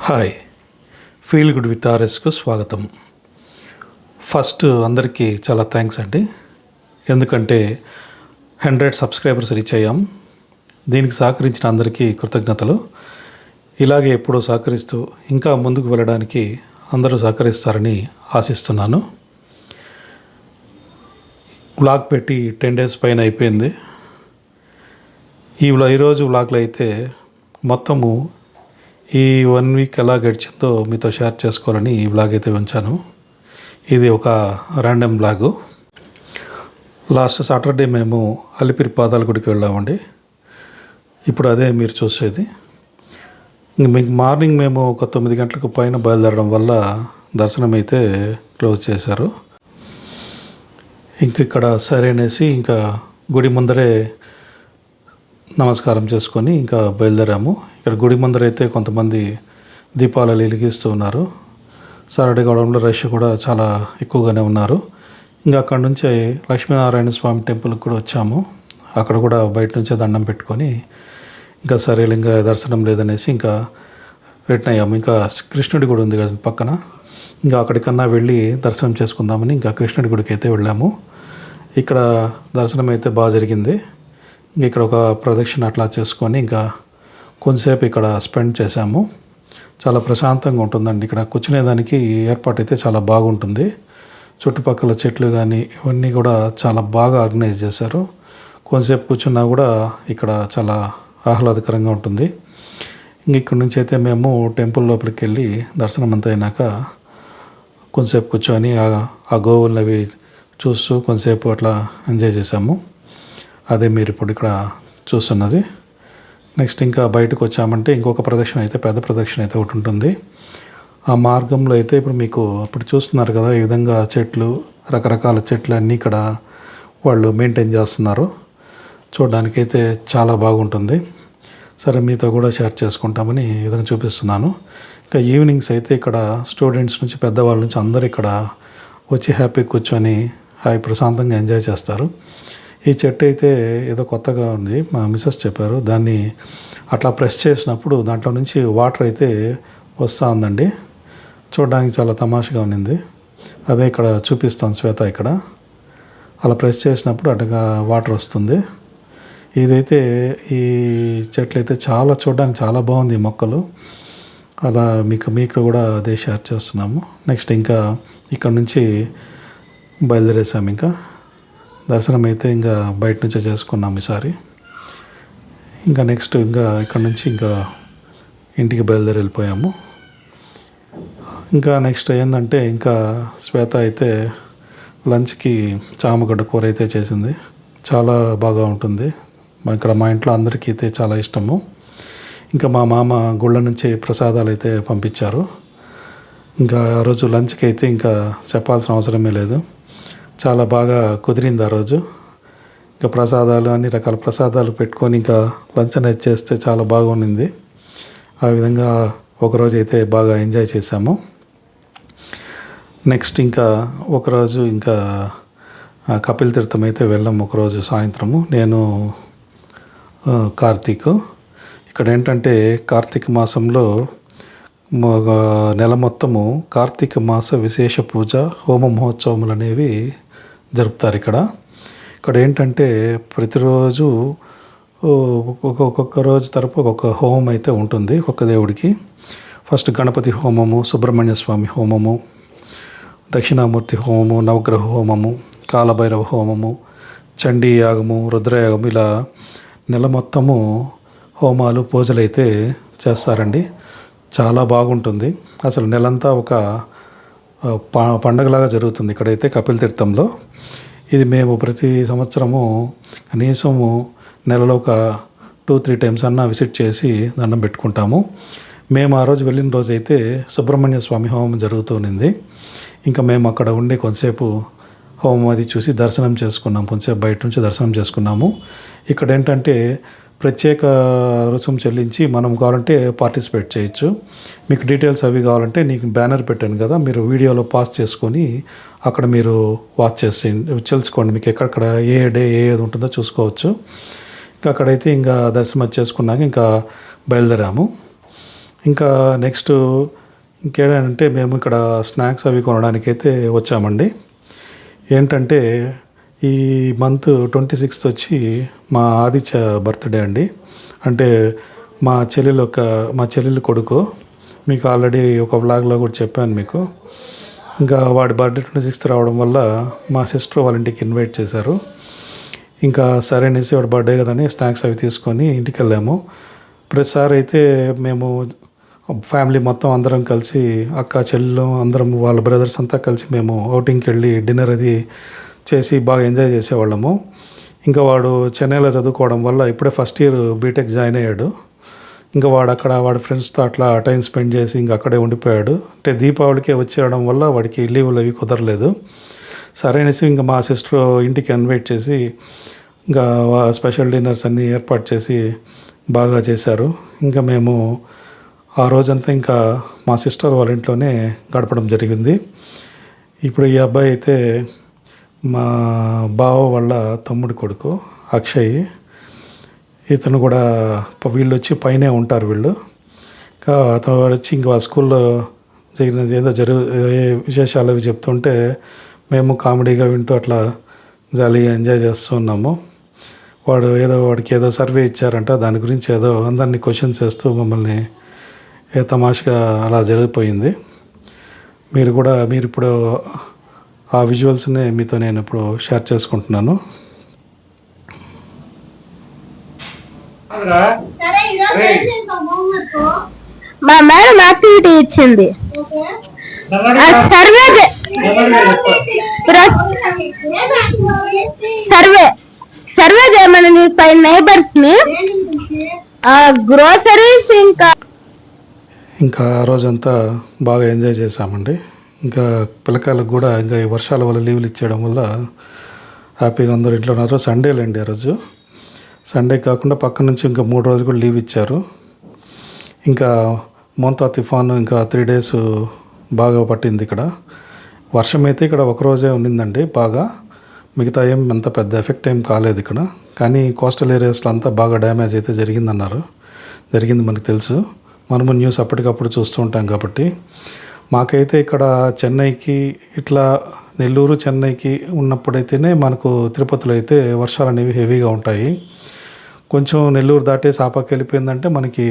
Hi, feel good with ఆర్ఎస్కు స్వాగతం. First అందరికీ చాలా థ్యాంక్స్ అండి. ఎందుకంటే 100 సబ్స్క్రైబర్స్ రీచ్ అయ్యాం. దీనికి సహకరించిన అందరికీ కృతజ్ఞతలు. ఇలాగే ఎప్పుడూ సహకరిస్తూ ఇంకా ముందుకు వెళ్ళడానికి అందరూ సహకరిస్తారని ఆశిస్తున్నాను. వ్లాగ్ పెట్టి 10 days పైన అయిపోయింది. ఈరోజు వ్లాగ్లో అయితే మొత్తము ఈ 1 week ఎలా గడిచిందో మీతో షేర్ చేసుకోవాలని ఈ వ్లాగ్ అయితే ఉంచాను. ఇది ఒక ర్యాండమ్ వ్లాగు. లాస్ట్ సాటర్డే మేము అలిపిరి పాదాల గుడికి వెళ్ళామండి. ఇప్పుడు అదే మీరు చూసేది. మీకు మార్నింగ్ మేము ఒక 9 గంటలకు పైన బయలుదేరడం వల్ల దర్శనం అయితే క్లోజ్ చేశారు. ఇక్కడ సరే అనేసి ఇంకా గుడి ముందరే నమస్కారం చేసుకొని ఇంకా బయలుదేరాము. ఇక్కడ గుడి ముందర అయితే కొంతమంది దీపాలు వెలిగిస్తూ ఉన్నారు. సాటర్డే కావడంలో రష్ కూడా చాలా ఎక్కువగానే ఉన్నారు. ఇంకా అక్కడ నుంచి లక్ష్మీనారాయణ స్వామి టెంపుల్కి కూడా వచ్చాము. అక్కడ కూడా బయట నుంచే దండం పెట్టుకొని ఇంకా సరే ఇంకా దర్శనం లేదనేసి ఇంకా రిటర్న్ అయ్యాము. ఇంకా కృష్ణుడి గుడి ఉంది కదా పక్కన, ఇంకా అక్కడికన్నా వెళ్ళి దర్శనం చేసుకుందామని ఇంకా కృష్ణుడి గుడికి అయితే వెళ్ళాము. ఇక్కడ దర్శనం అయితే బాగా జరిగింది. ఇక్కడ ఒక ప్రదక్షిణ అట్లా చేసుకొని ఇంకా కొంతసేపు ఇక్కడ స్పెండ్ చేశాము. చాలా ప్రశాంతంగా ఉంటుందండి. ఇక్కడ కూర్చునేదానికి ఏర్పాటు అయితే చాలా బాగుంటుంది. చుట్టుపక్కల చెట్లు కానీ ఇవన్నీ కూడా చాలా బాగా ఆర్గనైజ్ చేశారు. కొంతసేపు కూర్చున్నా కూడా ఇక్కడ చాలా ఆహ్లాదకరంగా ఉంటుంది. ఇక్కడ నుంచి అయితే మేము టెంపుల్ లోపలికి వెళ్ళి దర్శనం అంతా అయినాక కొంతసేపు కూర్చొని ఆ గోవులను అవి చూస్తూ కొంతసేపు అట్లా ఎంజాయ్ చేసాము. అదే మీరు ఇప్పుడు ఇక్కడ చూస్తున్నది. నెక్స్ట్ ఇంకా బయటకు వచ్చామంటే ఇంకొక ప్రదక్షిణ అయితే పెద్ద ప్రదక్షిణ అయితే ఒకటి ఉంటుంది. ఆ మార్గంలో అయితే ఇప్పుడు చూస్తున్నారు కదా, ఈ విధంగా చెట్లు, రకరకాల చెట్లు అన్నీ ఇక్కడ వాళ్ళు మెయింటైన్ చేస్తున్నారు. చూడడానికైతే చాలా బాగుంటుంది. సరే మీతో కూడా షేర్ చేసుకుంటామని ఈ విధంగా చూపిస్తున్నాను. ఇంకా ఈవినింగ్స్ అయితే ఇక్కడ స్టూడెంట్స్ నుంచి పెద్దవాళ్ళ నుంచి అందరు ఇక్కడ వచ్చి హ్యాపీ కూర్చొని ప్రశాంతంగా ఎంజాయ్ చేస్తారు. ఈ చెట్టు అయితే ఏదో కొత్తగా ఉంది, మా మిస్సెస్ చెప్పారు. దాన్ని అట్లా ప్రెస్ చేసినప్పుడు దాంట్లో నుంచి వాటర్ అయితే వస్తూ ఉందండి. చూడడానికి చాలా తమాషగా ఉన్నింది. అదే ఇక్కడ చూపిస్తాను శ్వేత. ఇక్కడ అలా ప్రెస్ చేసినప్పుడు అటుగా వాటర్ వస్తుంది. ఇదైతే ఈ చెట్లు అయితే చాలా చూడడానికి చాలా బాగుంది. ఈ మొక్కలు అలా మీకు కూడా అదే షేర్ చేస్తున్నాము. నెక్స్ట్ ఇంకా ఇక్కడ నుంచి బయలుదేరేసాము. ఇంకా దర్శనం అయితే ఇంకా బయట నుంచే చేసుకున్నాము ఈసారి. ఇంకా నెక్స్ట్ ఇంకా ఇక్కడ నుంచి ఇంకా ఇంటికి బయలుదేరి వెళ్ళిపోయాము. ఇంకా నెక్స్ట్ ఏంటంటే ఇంకా శ్వేత అయితే లంచ్కి చామగడ్డ కూర అయితే చేసింది. చాలా బాగా ఉంటుంది. ఇక్కడ మా ఇంట్లో అందరికీ అయితే చాలా ఇష్టము. ఇంకా మా మామ గుళ్ళ నుంచి ప్రసాదాలు అయితే పంపించారు. ఇంకా ఆ రోజు లంచ్కి అయితే ఇంకా చెప్పాల్సిన అవసరమే లేదు. చాలా బాగా కుదిరింది ఆ రోజు. ఇంకా ప్రసాదాలు అన్ని రకాల ప్రసాదాలు పెట్టుకొని ఇంకా లంచ్ అనేది చేస్తే చాలా బాగుండింది. ఆ విధంగా ఒకరోజు అయితే బాగా ఎంజాయ్ చేసాము. నెక్స్ట్ ఇంకా ఒకరోజు ఇంకా కపిల్ తీర్థం అయితే వెళ్ళాము. ఒకరోజు సాయంత్రము నేను కార్తీక్. ఇక్కడ ఏంటంటే కార్తీక మాసంలో నెల మొత్తము కార్తీక మాస విశేష పూజ హోమ మహోత్సవములు అనేవి జరుపుతారు. ఇక్కడ ఏంటంటే ప్రతిరోజు ఒక్కొక్క రోజు తరపు ఒక్కొక్క హోమం అయితే ఉంటుంది ఒక్కొక్క దేవుడికి. ఫస్ట్ గణపతి హోమము, సుబ్రహ్మణ్య స్వామి హోమము, దక్షిణామూర్తి హోమము, నవగ్రహ హోమము, కాలభైరవ హోమము, చండీ యాగము, రుద్రయాగము, ఇలా నెల మొత్తము హోమాలు పూజలు అయితే చేస్తారండి. చాలా బాగుంటుంది. అసలు నెలంతా ఒక పండగలాగా జరుగుతుంది ఇక్కడైతే కపిల్ తీర్థంలో. ఇది మేము ప్రతి సంవత్సరము కనీసము నెలలో ఒక 2-3 times అన్నా విజిట్ చేసి దండం పెట్టుకుంటాము. మేము ఆ రోజు వెళ్ళిన రోజు అయితే సుబ్రహ్మణ్య స్వామి హోమం జరుగుతుంది. ఇంకా మేము అక్కడ ఉండి కొంతసేపు హోమం అది చూసి దర్శనం చేసుకున్నాము. కొంతసేపు బయట నుంచి దర్శనం చేసుకున్నాము. ఇక్కడ ఏంటంటే ప్రత్యేక రుసుం చెల్లించి మనం కావాలంటే పార్టిసిపేట్ చేయొచ్చు. మీకు డీటెయిల్స్ అవి కావాలంటే నీకు బ్యానర్ పెట్టాను కదా, మీరు వీడియోలో పాస్ చేసుకొని అక్కడ మీరు వాచ్ చేసి తెలుసుకోండి. మీకు ఎక్కడెక్కడ ఏ డే ఏది ఉంటుందో చూసుకోవచ్చు. ఇంకా అక్కడైతే ఇంకా దర్శనం చేసుకున్నాక ఇంకా బయలుదేరాము. ఇంకా నెక్స్ట్ ఇంకేంటంటే మేము ఇక్కడ స్నాక్స్ అవి కొనడానికైతే వచ్చామండి. ఏంటంటే ఈ మంత్ 26th వచ్చి మా ఆదిత్య బర్త్డే అండి. అంటే మా చెల్లెలు కొడుకు. మీకు ఆల్రెడీ ఒక వ్లాగ్లో కూడా చెప్పాను మీకు. ఇంకా వాడి బర్త్డే 26th రావడం వల్ల మా సిస్టర్ వాళ్ళ ఇంటికి ఇన్వైట్ చేశారు. ఇంకా సరే అనేసి వాడి బర్త్డే కదని స్నాక్స్ అవి తీసుకొని ఇంటికి వెళ్ళాము. ప్రతిసారి అయితే మేము ఫ్యామిలీ మొత్తం అందరం కలిసి అక్క చెల్లెలు అందరం వాళ్ళ బ్రదర్స్ అంతా కలిసి మేము అవుటింగ్కి వెళ్ళి డిన్నర్ అది చేసి బాగా ఎంజాయ్ చేసేవాళ్ళము. ఇంకా వాడు చెన్నైలో చదువుకోవడం వల్ల ఇప్పుడే ఫస్ట్ ఇయర్ బీటెక్ జాయిన్ అయ్యాడు. ఇంకా వాడు అక్కడ వాడి ఫ్రెండ్స్తో అట్లా టైం స్పెండ్ చేసి ఇంకా అక్కడే ఉండిపోయాడు. అంటే దీపావళికే వచ్చేయడం వల్ల వాడికి లీవులు అవి కుదరలేదు. సరే అనేసి ఇంకా మా సిస్టర్ ఇంటికి ఇన్వైట్ చేసి ఇంకా స్పెషల్ డిన్నర్స్ అన్నీ ఏర్పాటు చేసి బాగా చేశారు. ఇంకా మేము ఆ రోజంతా ఇంకా మా సిస్టర్ వాళ్ళ ఇంట్లోనే గడపడం జరిగింది. ఇప్పుడు ఈ అబ్బాయి అయితే మా బావ వాళ్ళ తమ్ముడి కొడుకు అక్షయ్. ఇతను కూడా వీళ్ళు వచ్చి పైనే ఉంటారు వీళ్ళు. ఇంకా అతను వచ్చి ఇంకా స్కూల్లో జరిగిన ఏదో విశేషాలు అవి చెప్తుంటే మేము కామెడీగా వింటూ అట్లా జాలీగా ఎంజాయ్ చేస్తూ ఉన్నాము. వాడికి ఏదో సర్వే ఇచ్చారంట, దాని గురించి ఏదో అందరినీ క్వశ్చన్స్ వేస్తూ మమ్మల్ని తమాషగా అలా జరిగిపోయింది. మీరు ఇప్పుడు ఆ విజువల్స్ని మీతో నేను ఇప్పుడు షేర్ చేసుకుంటున్నాను. మా మేడం యాక్టివిటీ ఇచ్చింది. సర్వే చేయమని పై నైబర్స్ ని గ్రోసరీస్ ఇంకా ఆ రోజంతా బాగా ఎంజాయ్ చేశామండి. ఇంకా పిల్లకాయలకు కూడా ఇంకా ఈ వర్షాల వల్ల లీవులు ఇచ్చేయడం వల్ల హ్యాపీగా అందరూ ఇంట్లో ఉన్నారు. సండేలండి ఆ రోజు. సండే కాకుండా పక్క నుంచి ఇంకా 3 రోజులు కూడా లీవ్ ఇచ్చారు. ఇంకా మోంతా తుఫాను ఇంకా 3 days బాగా పట్టింది ఇక్కడ. వర్షం అయితే ఇక్కడ ఒకరోజే ఉండిందండి బాగా. మిగతా అంత పెద్ద ఎఫెక్ట్ ఏం కాలేదు ఇక్కడ. కానీ కోస్టల్ ఏరియాస్లో అంతా బాగా డ్యామేజ్ అయితే జరిగింది మనకు తెలుసు. మనము న్యూస్ అప్పటికప్పుడు చూస్తూ ఉంటాం కాబట్టి. మాకైతే ఇక్కడ చెన్నైకి ఇట్లా నెల్లూరు చెన్నైకి ఉన్నప్పుడైతేనే మనకు తిరుపతిలో అయితే వర్షాలు అనేవి హెవీగా ఉంటాయి. కొంచెం నెల్లూరు దాటేసి ఆపాకి వెళ్ళిపోయిందంటే మనకి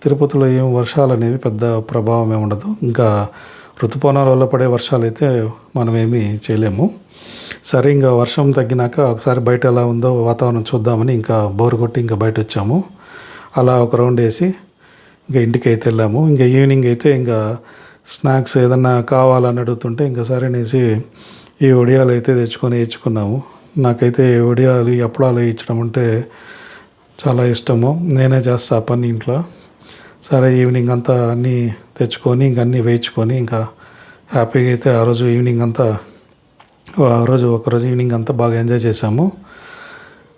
తిరుపతిలో ఏం వర్షాలు అనేవి పెద్ద ప్రభావం ఏమి ఉండదు. ఇంకా ఋతుపవనాల వల్ల పడే వర్షాలు అయితే మనం ఏమీ చేయలేము. సరే ఇంకా వర్షం తగ్గినాక ఒకసారి బయట ఎలా ఉందో వాతావరణం చూద్దామని ఇంకా బోరు కొట్టి ఇంకా బయట వచ్చాము. అలా ఒక రౌండ్ వేసి ఇంకా ఇంటికి అయితే వెళ్ళాము. ఇంకా ఈవినింగ్ అయితే ఇంకా స్నాక్స్ ఏదన్నా కావాలని అడుగుతుంటే ఇంకా సరే అనేసి ఈ వడియాలు అయితే తెచ్చుకున్నాము. నాకైతే వడియాలు అప్పడాలు ఇచ్చడం అంటే చాలా ఇష్టము. నేనే చేస్తా పని ఇంట్లో. సరే ఈవినింగ్ అంతా అన్నీ తెచ్చుకొని ఇంక అన్నీ వేయించుకొని ఇంకా హ్యాపీగా అయితే ఆ రోజు ఒకరోజు ఈవినింగ్ అంతా బాగా ఎంజాయ్ చేసాము.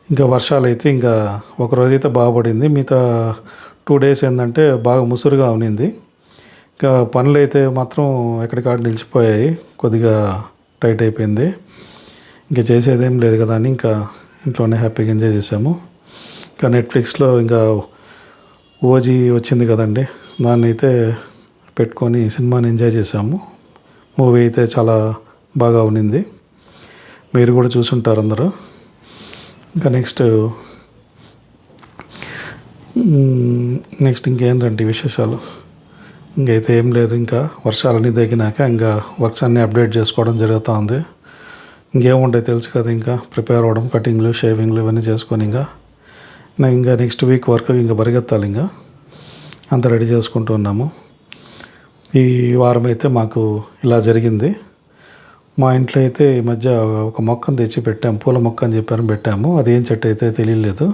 ఇంకా వర్షాలు అయితే ఇంకా ఒకరోజు అయితే బాగుపడింది. మిగతా 2 days ఏంటంటే బాగా ముసురుగా ఉన్నింది. ఇంకా పనులు అయితే మాత్రం ఎక్కడికాడ నిలిచిపోయాయి. కొద్దిగా టైట్ అయిపోయింది. ఇంకా చేసేదేం లేదు కదా అని ఇంకా ఇంట్లోనే హ్యాపీగా ఎంజాయ్ చేసాము. ఇంకా నెట్ఫ్లిక్స్లో ఇంకా ఓజీ వచ్చింది కదండి, దాన్ని అయితే పెట్టుకొని సినిమాని ఎంజాయ్ చేసాము. మూవీ అయితే చాలా బాగా ఉన్నింది. మీరు కూడా చూసుంటారు అందరూ. ఇంకా నెక్స్ట్ ఇంకేంటంటే విశేషాలు ఇంకైతే ఏం లేదు. ఇంకా వర్షాలన్నీ తగ్గినాక ఇంకా వర్క్స్ అన్నీ అప్డేట్ చేసుకోవడం జరుగుతూ ఉంది. ఇంకేముంటాయి తెలుసు కదా, ఇంకా ప్రిపేర్ అవ్వడం, కటింగ్లు, షేవింగ్లు ఇవన్నీ చేసుకొని ఇంకా నెక్స్ట్ వీక్ వర్క్ ఇంకా పరిగెత్తాలి. ఇంకా అంతా రెడీ చేసుకుంటూ ఉన్నాము. ఈ వారం అయితే మాకు ఇలా జరిగింది. మా ఇంట్లో అయితే ఈ మధ్య ఒక మొక్కను తెచ్చి పెట్టాము, పూల మొక్క అని చెప్పారు, పెట్టాము. అది ఏం చెట్టు అయితే తెలియలేదు,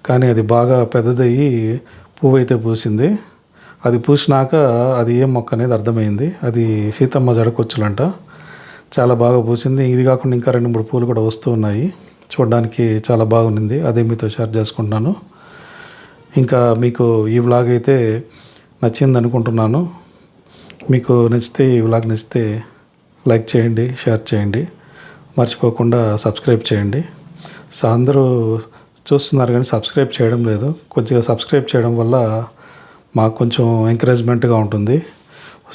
కానీ అది బాగా పెద్దదయ్యి పువ్వు అయితే పూసింది. అది పూసినాక అది ఏం మొక్క అనేది అర్థమైంది. అది సీతమ్మ జడకొచ్చులంట. చాలా బాగా పూసింది. ఇది కాకుండా ఇంకా 2-3 పూలు కూడా వస్తూ ఉన్నాయి. చూడడానికి చాలా బాగుంది. అదే మీతో షేర్ చేసుకుంటున్నాను. ఇంకా మీకు ఈ వ్లాగ్ అయితే నచ్చింది అనుకుంటున్నాను. మీకు నచ్చితే ఈ వ్లాగ్ నచ్చితే లైక్ చేయండి, షేర్ చేయండి, మర్చిపోకుండా సబ్స్క్రైబ్ చేయండి. అందరూ చూస్తున్నారు కానీ సబ్స్క్రైబ్ చేయడం లేదు. కొద్దిగా సబ్స్క్రైబ్ చేయడం వల్ల మాకు కొంచెం ఎంకరేజ్మెంట్గా ఉంటుంది.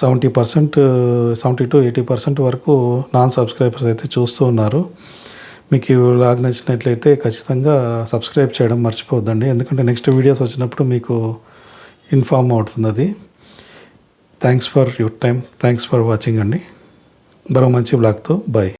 70% వరకు నాన్ సబ్స్క్రైబర్స్ అయితే చూస్తూ ఉన్నారు. మీకు ఈ వ్లాగ్ నచ్చినట్లయితే ఖచ్చితంగా సబ్స్క్రైబ్ చేయడం మర్చిపోవద్దండి, ఎందుకంటే నెక్స్ట్ వీడియోస్ వచ్చినప్పుడు మీకు ఇన్ఫార్మ్ అవుతుంది అది. Thanks for your time, thanks for watching అండి. మరో మంచి బ్లాగ్తో బాయ్.